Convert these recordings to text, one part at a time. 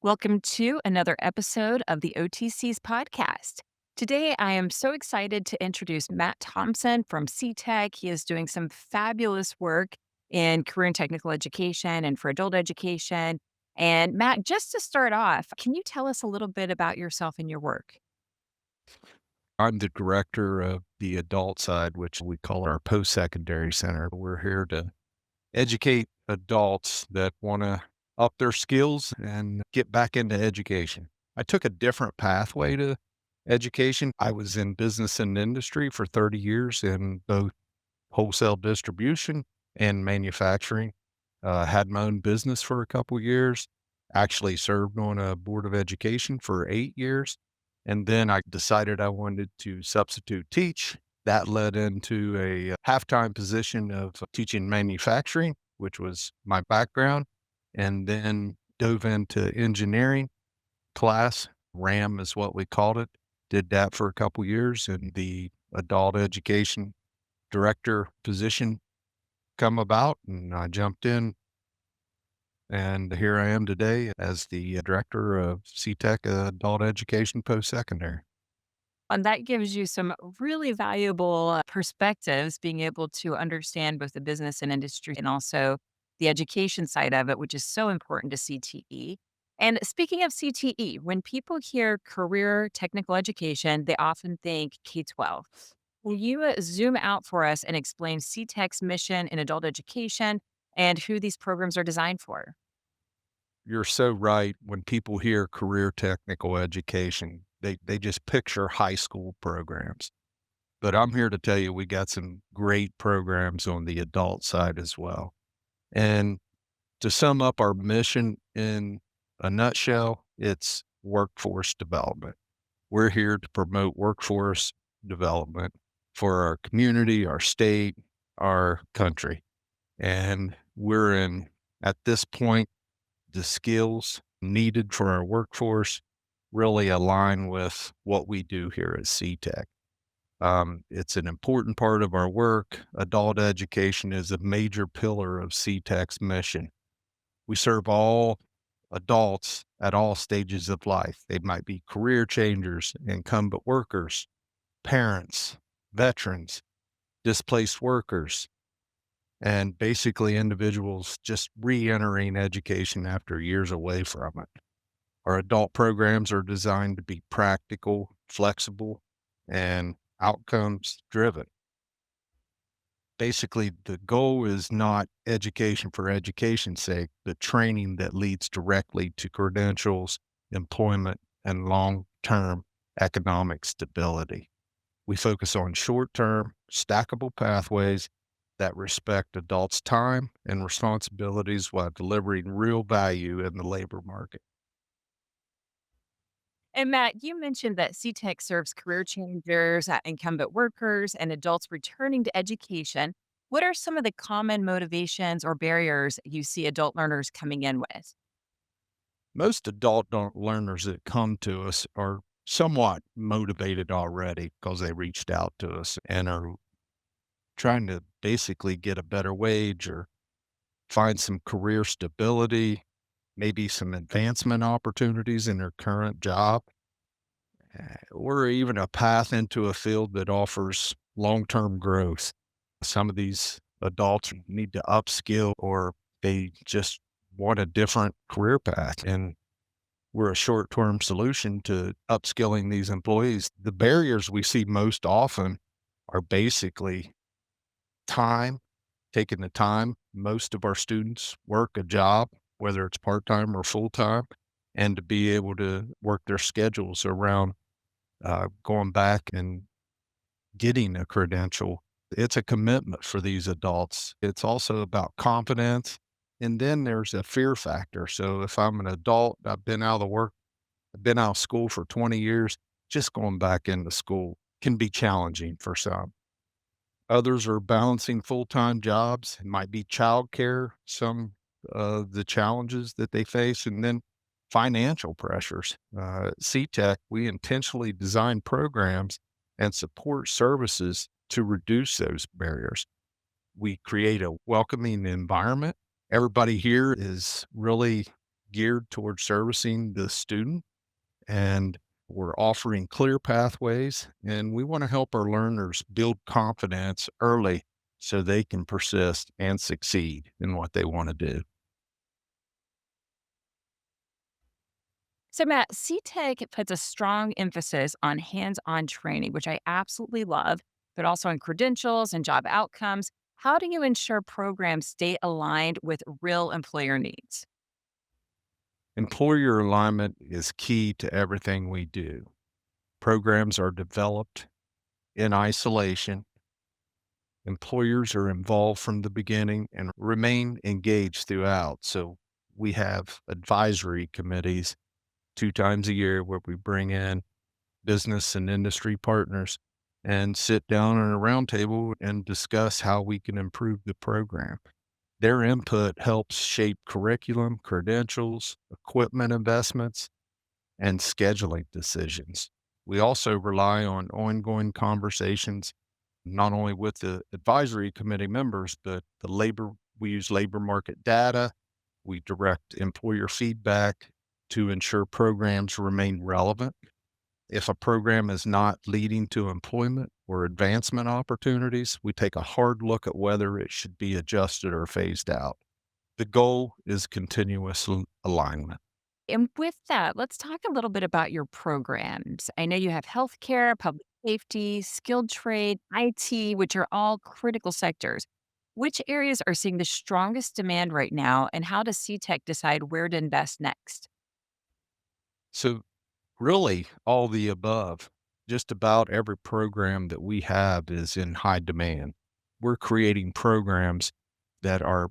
Welcome to another episode of the OTCs podcast. Today, I am so excited to introduce Matt Thompson from C-TEC. He is doing some fabulous work in career and technical education and for adult education. And Matt, just to start off, can you tell us a little bit about yourself and your work? I'm the director of the adult side, which we call our post-secondary center. We're here to educate adults that want to up their skills and get back into education. I took a different pathway to education. I was in business and industry for 30 years in both wholesale distribution and manufacturing. Had my own business for a couple years, actually served on a board of education for 8 years. And then I decided I wanted to substitute teach. That led into a halftime position of teaching manufacturing, which was my background, and then dove into engineering class. RAM is what we called it. Did that for a couple years, and the adult education director position come about, and I jumped in, and here I am today as the director of C-TEC Adult Education Post-Secondary. And that gives you some really valuable perspectives, being able to understand both the business and industry and also the education side of it, which is so important to CTE. And speaking of CTE, when people hear career technical education, they often think K 12. Will you zoom out for us and explain CTEC's mission in adult education and who these programs are designed for? You're so right. When people hear career technical education, they just picture high school programs. But I'm here to tell you we got some great programs on the adult side as well. And to sum up our mission in a nutshell, it's workforce development. We're here to promote workforce development for our community, our state, our country. And we're in, at this point, the skills needed for our workforce really align with what we do here at C-TEC. It's an important part of our work. Adult education is a major pillar of C-TEC's mission. We serve all adults at all stages of life. They might be career changers, incumbent workers, parents, veterans, displaced workers, and basically individuals just re-entering education after years away from it. Our adult programs are designed to be practical, flexible, and outcomes driven. Basically, the goal is not education for education's sake, but training that leads directly to credentials, employment, and long-term economic stability. We focus on short-term, stackable pathways that respect adults' time and responsibilities while delivering real value in the labor market. And Matt, you mentioned that CTEC serves career changers, incumbent workers, and adults returning to education. What are some of the common motivations or barriers you see adult learners coming in with? Most learners that come to us are somewhat motivated already because they reached out to us and are trying to basically get a better wage or find some career stability, maybe some advancement opportunities in their current job, or even a path into a field that offers long-term growth. Some of these adults need to upskill or they just want a different career path. And we're a short-term solution to upskilling these employees. The barriers we see most often are basically time, taking the time. Most of our students work a job, whether it's part-time or full-time, and to be able to work their schedules around going back and getting a credential. It's a commitment for these adults. It's also about confidence. And then there's a fear factor. So if I'm an adult, I've been out of school for 20 years, just going back into school can be challenging for some. Others are balancing full-time jobs. It might be childcare, some of the challenges that they face, and then financial pressures. CTEC, we intentionally design programs and support services to reduce those barriers. We create a welcoming environment. Everybody here is really geared towards servicing the student, and we're offering clear pathways, and we want to help our learners build confidence early so they can persist and succeed in what they want to do. So, Matt, C-TEC puts a strong emphasis on hands on training, which I absolutely love, but also on credentials and job outcomes. How do you ensure programs stay aligned with real employer needs? Employer alignment is key to everything we do. Programs are developed in isolation. Employers are involved from the beginning and remain engaged throughout. So we have advisory committees 2 times a year where we bring in business and industry partners and sit down at a round table and discuss how we can improve the program. Their input helps shape curriculum, credentials, equipment investments, and scheduling decisions. We also rely on ongoing conversations, not only with the advisory committee members, but we use labor market data. We direct employer feedback to ensure programs remain relevant. If a program is not leading to employment or advancement opportunities, we take a hard look at whether it should be adjusted or phased out. The goal is continuous alignment. And with that, let's talk a little bit about your programs. I know you have healthcare, public safety, skilled trade, IT, which are all critical sectors. Which areas are seeing the strongest demand right now, and how does C-TEC decide where to invest next? So, really, all the above. Just about every program that we have is in high demand. We're creating programs that our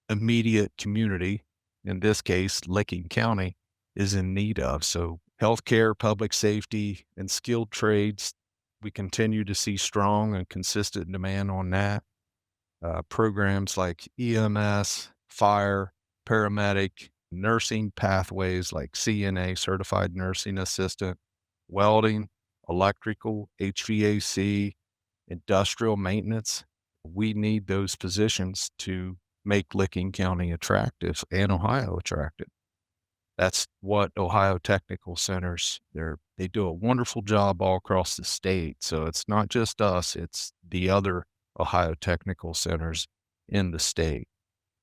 immediate community, in this case, Licking County, is in need of. So, healthcare, public safety, and skilled trades, we continue to see strong and consistent demand on that. Programs like EMS, fire, paramedic, nursing pathways like CNA, certified nursing assistant, welding, electrical, HVAC, industrial maintenance. We need those positions to make Licking County attractive and Ohio attractive. That's what Ohio Technical Centers, they do a wonderful job all across the state. So it's not just us, it's the other Ohio Technical Centers in the state.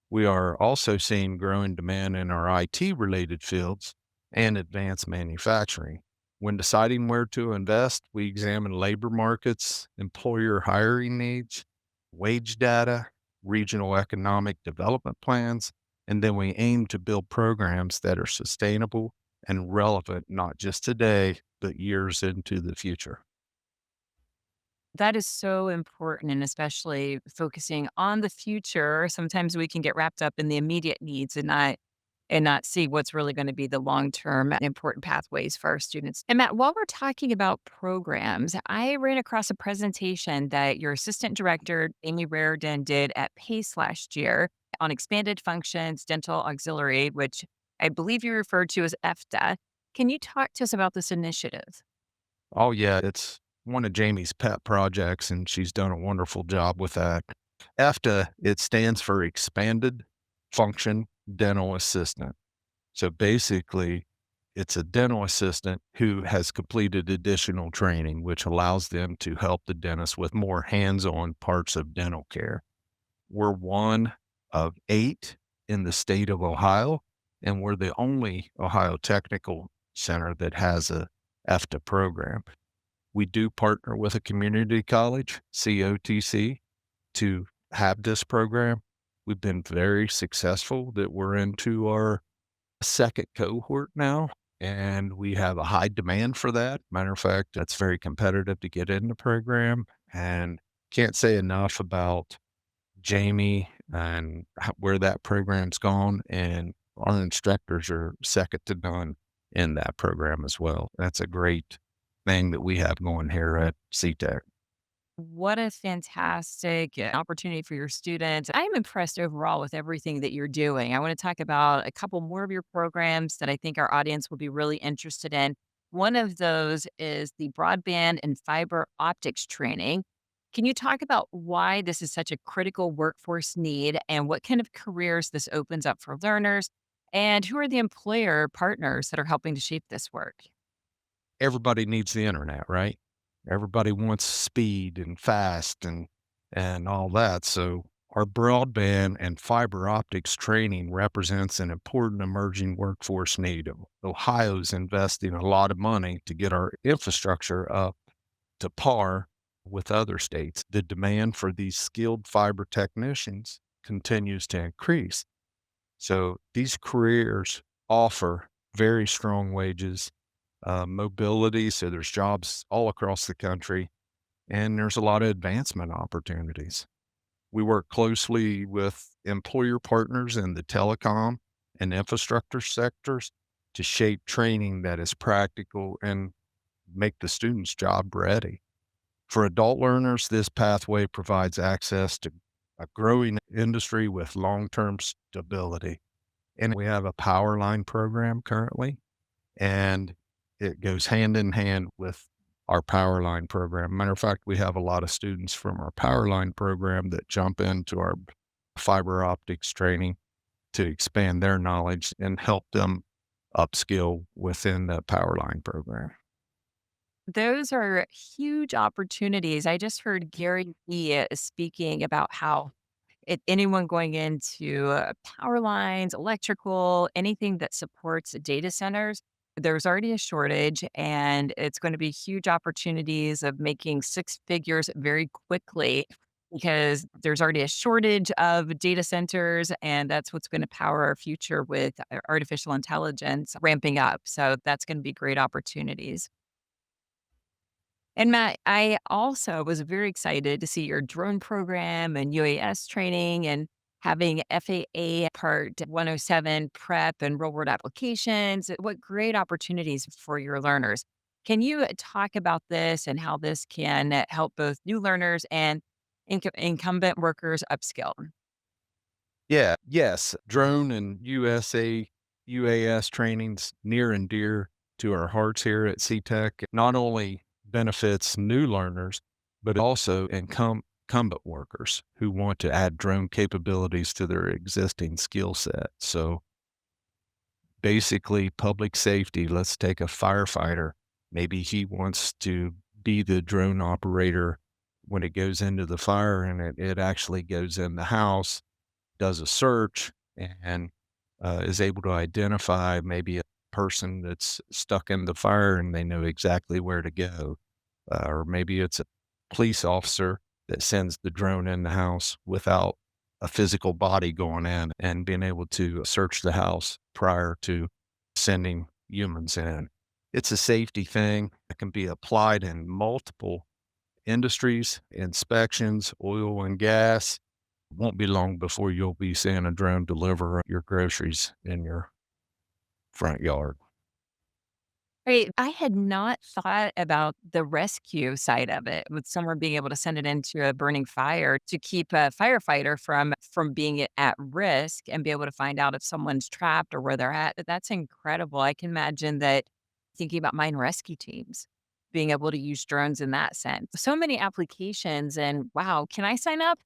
We are also seeing growing demand in our IT related fields and advanced manufacturing. When deciding where to invest, we examine labor markets, employer hiring needs, wage data, regional economic development plans, and then we aim to build programs that are sustainable and relevant, not just today, but years into the future. That is so important, and especially focusing on the future. Sometimes we can get wrapped up in the immediate needs and not see what's really going to be the long-term important pathways for our students. And Matt, while we're talking about programs, I ran across a presentation that your assistant director, Amy Raridan, did at PACE last year on expanded functions, dental auxiliary, which I believe you referred to as EFTA. Can you talk to us about this initiative? Oh, yeah, it's one of Jamie's pet projects, and she's done a wonderful job with that. EFTA, it stands for Expanded Function Dental Assistant. So basically, it's a dental assistant who has completed additional training, which allows them to help the dentist with more hands-on parts of dental care. We're one of 8 in the state of Ohio, and we're the only Ohio Technical Center that has a EFTA program. We do partner with a community college, COTC, to have this program. We've been very successful that we're into our second cohort now, and we have a high demand for that. Matter of fact, that's very competitive to get in the program, and can't say enough about Jamie and where that program's gone, and our instructors are second to none in that program as well. That's a great thing that we have going here at C-TEC. What a fantastic opportunity for your students. I'm impressed overall with everything that you're doing. I want to talk about a couple more of your programs that I think our audience will be really interested in. One of those is the broadband and fiber optics training. Can you talk about why this is such a critical workforce need and what kind of careers this opens up for learners? And who are the employer partners that are helping to shape this work? Everybody needs the internet, right? Everybody wants speed and fast and all that. So our broadband and fiber optics training represents an important emerging workforce need. Ohio's investing a lot of money to get our infrastructure up to par with other states. The demand for these skilled fiber technicians continues to increase. So these careers offer very strong wages, mobility. So there's jobs all across the country, and there's a lot of advancement opportunities. We work closely with employer partners in the telecom and infrastructure sectors to shape training that is practical and make the students job ready. For adult learners, this pathway provides access to a growing industry with long term stability. And we have a power line program currently, and it goes hand in hand with our power line program. Matter of fact, we have a lot of students from our power line program that jump into our fiber optics training to expand their knowledge and help them upskill within the power line program. Those are huge opportunities. I just heard Gary Vee speaking about how anyone going into power lines, electrical, anything that supports data centers, there's already a shortage, and it's going to be huge opportunities of making six figures very quickly because there's already a shortage of data centers, and that's what's going to power our future with artificial intelligence ramping up. So that's going to be great opportunities. And Matt, I also was very excited to see your drone program and UAS training and having FAA Part 107 prep and real world applications. What great opportunities for your learners. Can you talk about this and how this can help both new learners and incumbent workers upskill? Yeah, yes, drone and UAS trainings near and dear to our hearts here at C-TEC. Not only benefits new learners, but also incumbent workers who want to add drone capabilities to their existing skill set. So basically, public safety, let's take a firefighter. Maybe he wants to be the drone operator when it goes into the fire and it actually goes in the house, does a search, and is able to identify maybe a person that's stuck in the fire and they know exactly where to go. Or maybe it's a police officer that sends the drone in the house without a physical body going in and being able to search the house prior to sending humans in. It's a safety thing that can be applied in multiple industries, inspections, oil and gas. Won't be long before you'll be seeing a drone deliver your groceries in your front yard. Right. I had not thought about the rescue side of it, with someone being able to send it into a burning fire to keep a firefighter from being at risk and be able to find out if someone's trapped or where they're at. That's incredible. I can imagine that thinking about mine rescue teams, being able to use drones in that sense. So many applications and wow, can I sign up?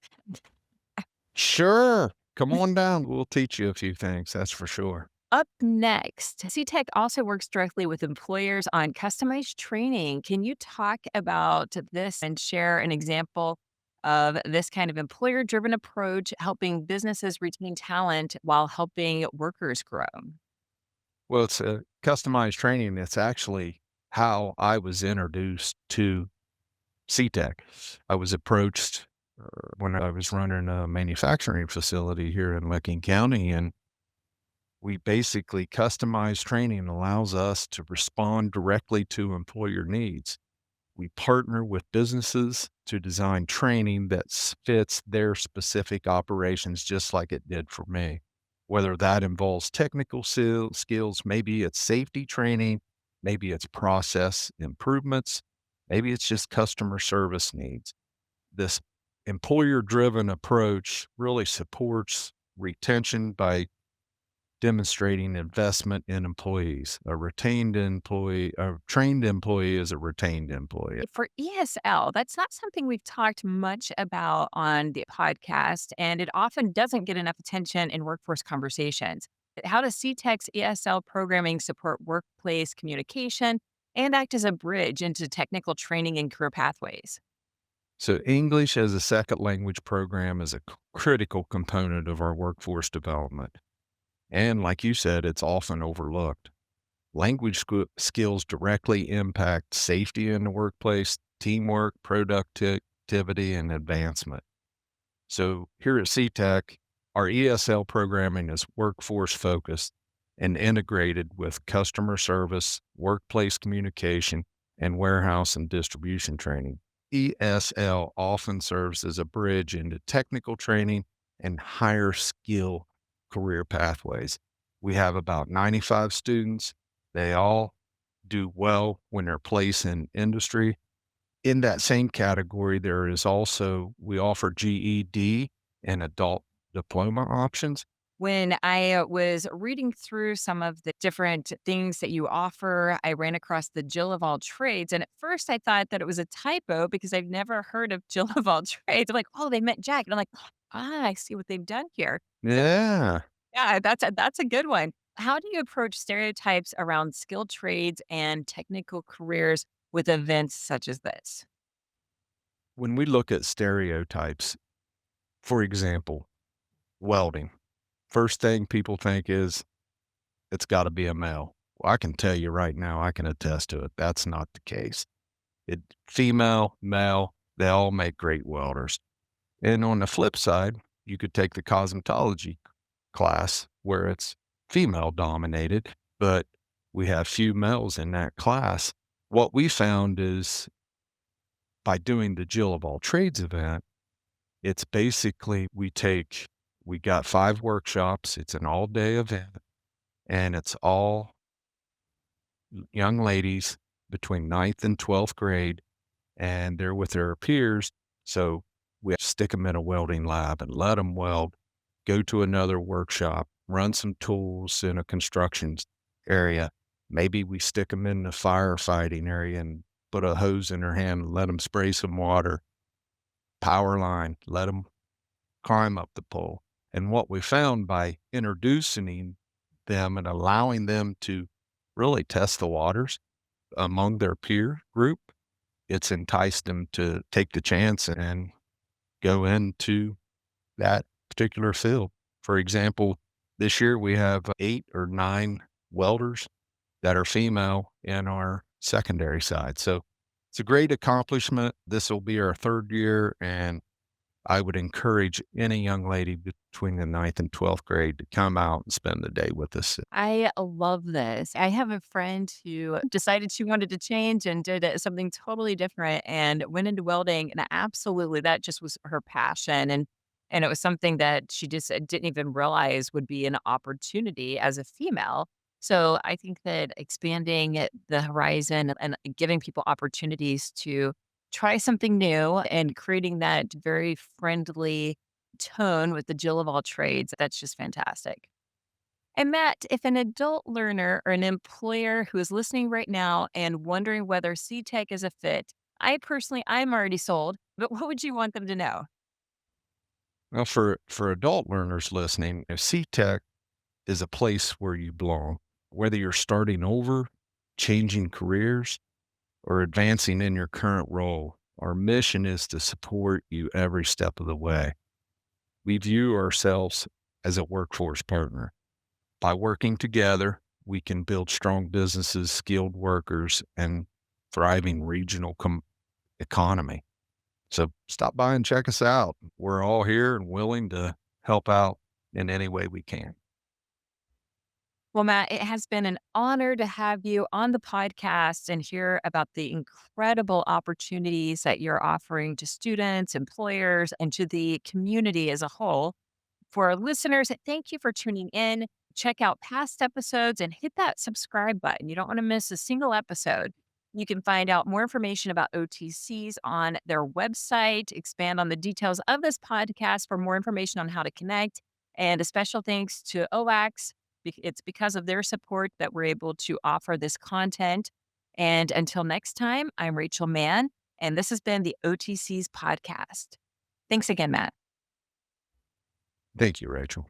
Sure. Come on down. We'll teach you a few things, that's for sure. Up next, C-Tech also works directly with employers on customized training. Can you talk about this and share an example of this kind of employer driven approach helping businesses retain talent while helping workers grow? Well, it's a customized training. It's actually how I was introduced to C-Tech. I was approached when I was running a manufacturing facility here in Licking County, and we basically customized training allows us to respond directly to employer needs. We partner with businesses to design training that fits their specific operations, just like it did for me. Whether that involves technical skills, maybe it's safety training, maybe it's process improvements, maybe it's just customer service needs. This employer driven approach really supports retention by demonstrating investment in employees. A trained employee is a retained employee. For ESL, that's not something we've talked much about on the podcast, and it often doesn't get enough attention in workforce conversations. How does C-TEC's ESL programming support workplace communication and act as a bridge into technical training and career pathways? So, English as a second language program is a critical component of our workforce development. And like you said, it's often overlooked. Language skills directly impact safety in the workplace, teamwork, productivity, and advancement. So here at C-TEC, our ESL programming is workforce focused and integrated with customer service, workplace communication, and warehouse and distribution training. ESL often serves as a bridge into technical training and higher skill career pathways. We have about 95 students. They all do well when they're placed in industry. In that same category, there is also we offer GED and adult diploma options. When I was reading through some of the different things that you offer, I ran across the Jill of all trades. And at first I thought that it was a typo because I've never heard of Jill of all trades. I'm like, oh, they meant Jack. And I'm like, I see what they've done here. So Yeah. yeah, that's a good one. How do you approach stereotypes around skilled trades and technical careers with events such as this? When we look at stereotypes, for example, welding, first thing people think is it's got to be a male. Well, I can tell you right now, I can attest to it. That's not the case. It female, male, they all make great welders. And on the flip side, you could take the cosmetology class where it's female dominated, but we have few males in that class. What we found is by doing the Jill of all trades event, it's basically we got 5 workshops. It's an all day event and it's all young ladies between ninth and 12th grade and they're with their peers. So we stick them in a welding lab and let them weld, go to another workshop, run some tools in a construction area. Maybe we stick them in the firefighting area and put a hose in their hand and let them spray some water, power line, let them climb up the pole. And what we found by introducing them and allowing them to really test the waters among their peer group, it's enticed them to take the chance and go into that particular field. For example, this year we have 8 or 9 welders that are female in our secondary side. So it's a great accomplishment. This will be our 3rd year, and I would encourage any young lady between the ninth and 12th grade to come out and spend the day with us. I love this. I have a friend who decided she wanted to change and did something totally different and went into welding. And absolutely, that just was her passion. And it was something that she just didn't even realize would be an opportunity as a female. So I think that expanding the horizon and giving people opportunities to try something new and creating that very friendly tone with the Jill of all trades, that's just fantastic. And Matt, if an adult learner or an employer who is listening right now and wondering whether C-Tech is a fit, I'm already sold, but what would you want them to know? Well, for adult learners listening, if C-Tech is a place where you belong, whether you're starting over, changing careers, or advancing in your current role, our mission is to support you every step of the way. We view ourselves as a workforce partner. By working together, we can build strong businesses, skilled workers, and thriving regional economy. So stop by and check us out. We're all here and willing to help out in any way we can. Well, Matt, it has been an honor to have you on the podcast and hear about the incredible opportunities that you're offering to students, employers, and to the community as a whole. For our listeners, thank you for tuning in. Check out past episodes and hit that subscribe button. You don't want to miss a single episode. You can find out more information about OTCs on their website, expand on the details of this podcast for more information on how to connect. And a special thanks to OAX. It's because of their support that we're able to offer this content. And until next time, I'm Rachael Mann, and this has been the OTCs podcast. Thanks again, Matt. Thank you, Rachel.